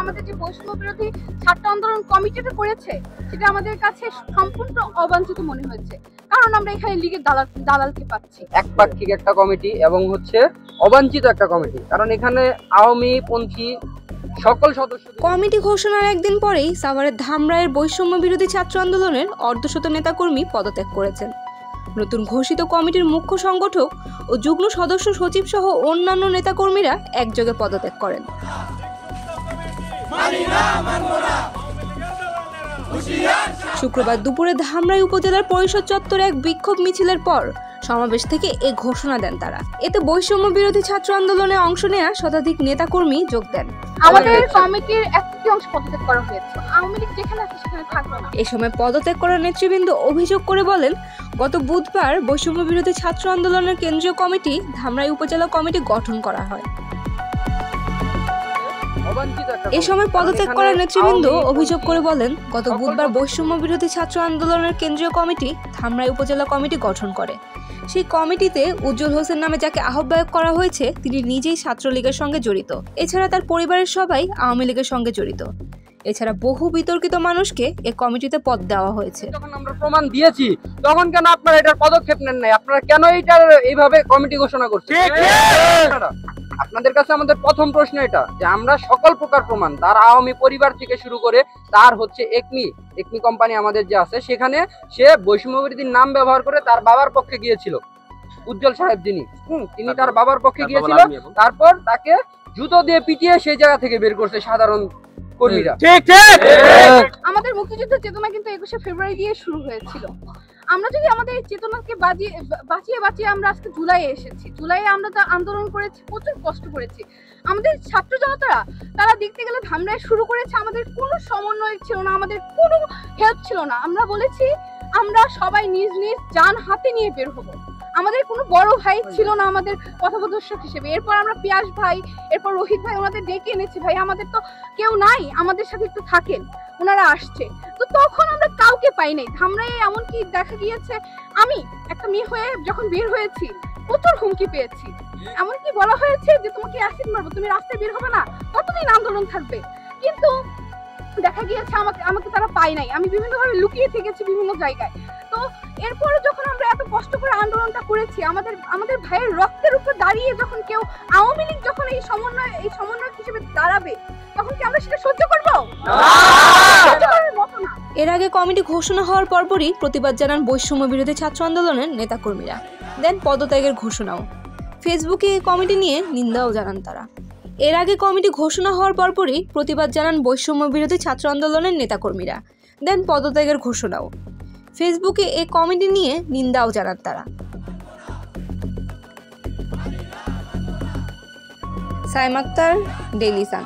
আমাদের যে বৈষম্য বিরোধী ছাত্র আন্দোলন কমিটিটা করেছে সেটা আমাদের কাছে সম্পূর্ণ অবাঞ্ছিত মনে হয়েছে, কারণ আমরা এখানে লীগের দালালকে পাচ্ছি। একপাক্ষিক একটা কমিটি এবং হচ্ছে অবাঞ্ছিত একটা কমিটি, কারণ এখানে আওয়ামী পন্থী সকল সদস্য। কমিটি ঘোষণার একদিন পরেই সাভারের ধামরাইয়ের বৈষম্য বিরোধী ছাত্র আন্দোলনের অর্ধশত নেতাকর্মী পদত্যাগ করেছেন। নতুন ঘোষিত কমিটির মুখ্য সংগঠক ও যুগ্ম সদস্য সচিব সহ অন্যান্য নেতাকর্মীরা একযোগে পদত্যাগ করেন। শুক্রবার দুপুরে ধামরাই উপজেলার পরিষদ চত্বরে এক বিক্ষোভ মিছিলের পর সমাবেশ থেকে এ ঘোষণা দেন তারা। এতে বৈষম্য বিরোধী ছাত্র আন্দোলনে অংশ নেওয়া শতাধিক নেতাকর্মী যোগ দেন। আমাদের কমিটির একটি অংশ পদত্যাগ করা হয়েছে, আওয়ামী লীগ যেখানে আছে সেখানে থাকবে না। এ সময় পদত্যাগ করা নেতৃবৃন্দ অভিযোগ করে বলেন, গত বুধবার বৈষম্য বিরোধী ছাত্র আন্দোলনের কেন্দ্রীয় কমিটি ধামরাই উপজেলা কমিটি গঠন করা হয়। এ সময় পদত্যাগ করা নেতৃবৃন্দ অভিযোগ করে বলেন, গত বুধবার বৈষম্য বিরোধী ছাত্র আন্দোলনের কেন্দ্রীয় কমিটি ধামরাই উপজেলা কমিটি গঠন করে। সেই কমিটিতে উজ্জ্বল হোসেন নামে যাকে আহ্বায়ক করা হয়েছে তিনি নিজেই ছাত্রলীগের সঙ্গে জড়িত। এছাড়া তার পরিবারের সবাই আওয়ামী লীগের সঙ্গে জড়িত। এছাড়া বহু বিতর্কিত মানুষকে এই কমিটিতে পদ দেওয়া হয়েছে। যখন আমরা প্রমাণ দিয়েছি তখন কেন আপনারা এটার পদক্ষেপ নেন নাই? আপনারা কেন এইটার এইভাবে কমিটি ঘোষণা করছেন? আপনাদের কাছে আমাদের প্রথম প্রশ্ন এটা, যে আমরা সকল প্রকার প্রমাণ, তার আওয়ামী পরিবার থেকে শুরু করে তার হচ্ছে একমি কোম্পানি আমাদের যে আছে, সেখানে সে বৈষম্য বিরোধীর নাম ব্যবহার করে তার বাবার পক্ষে গিয়েছিল, উজ্জ্বল সাহেব তিনি তার বাবার পক্ষে গিয়েছিল, তারপর তাকে জুতো দিয়ে পিটিয়ে সেই জায়গা থেকে বের করছে সাধারণ কর্মীরা। আমাদের মুক্তিযুদ্ধের চেতনা কিন্তু 21শে ফেব্রুয়ারি দিয়ে শুরু হয়েছিল। আমরা যদি আমাদের এই চেতনাকে বাঁচিয়ে আমরা আজকে জুলাইয়ে এসেছি। জুলাইয়ে আমরা তো আন্দোলন করেছি, প্রচুর কষ্ট করেছি। আমাদের ছাত্র জনতারা তারা দেখতে গেলে ধামরাই শুরু করেছে, আমাদের কোনো সমন্বয় ছিল না, আমাদের কোনো হেল্প ছিল না। আমরা বলেছি আমরা সবাই নিজ নিজ জান হাতে নিয়ে বের হবো। আমাদের কোনো বড় ভাই ছিল না আমাদের পথপ্রদর্শক হিসেবে। এরপর আমরা পিয়াস ভাই, এরপর রোহিত ভাই, ওনাদের ডেকে এনেছি। ভাই আমাদের তো কেউ নাই, আমাদের সাথে একটু থাকেন। ওনারা আসছে, তো তখন আমরা কাউকে পাই নাই। ধামরাইয়ে এমনকি দেখা গিয়েছে আমি একটা মেয়ে হয়ে যখন বের হয়েছি প্রচুর হুমকি পেয়েছি। এমনকি বলা হয়েছে যে তোমাকে অ্যাসিড মারবো, তুমি রাস্তায় বের হবে না, কতদিন আন্দোলন থাকবে। কিন্তু দেখা গিয়েছে আমাকে তারা পায় নাই। আমি বিভিন্নভাবে লুকিয়ে থেকেছি বিভিন্ন জায়গায়। তো এরপরে যখন আমরা এত কষ্ট করে আন্দোলনটা করেছি, আমাদের ভাইয়ের রক্তের উপর দাঁড়িয়ে যখন কেউ আওয়ামী লীগ যখন এই সমন্বয় হিসেবে দাঁড়াবে, তখন কি আমরা সেটা সহ্য করবো? এর আগে কমিটি ঘোষণা হওয়ার পরপরই প্রতিবাদ জানান বৈষম্য বিরোধী ছাত্র আন্দোলনের নেতাকর্মীরা, দেন পদত্যাগের ঘোষণাও। ফেসবুকে এই কমিটি নিয়ে নিন্দাও জানান তারা। এর আগে কমিটি ঘোষণা হওয়ার পরপরই প্রতিবাদ জানান বৈষম্য বিরোধী ছাত্র আন্দোলনের নেতাকর্মীরা, দেন পদত্যাগের ঘোষণাও। ফেসবুকে এই কমিটি নিয়ে নিন্দাও জানান তারা। Saim Akter, Daily Sun.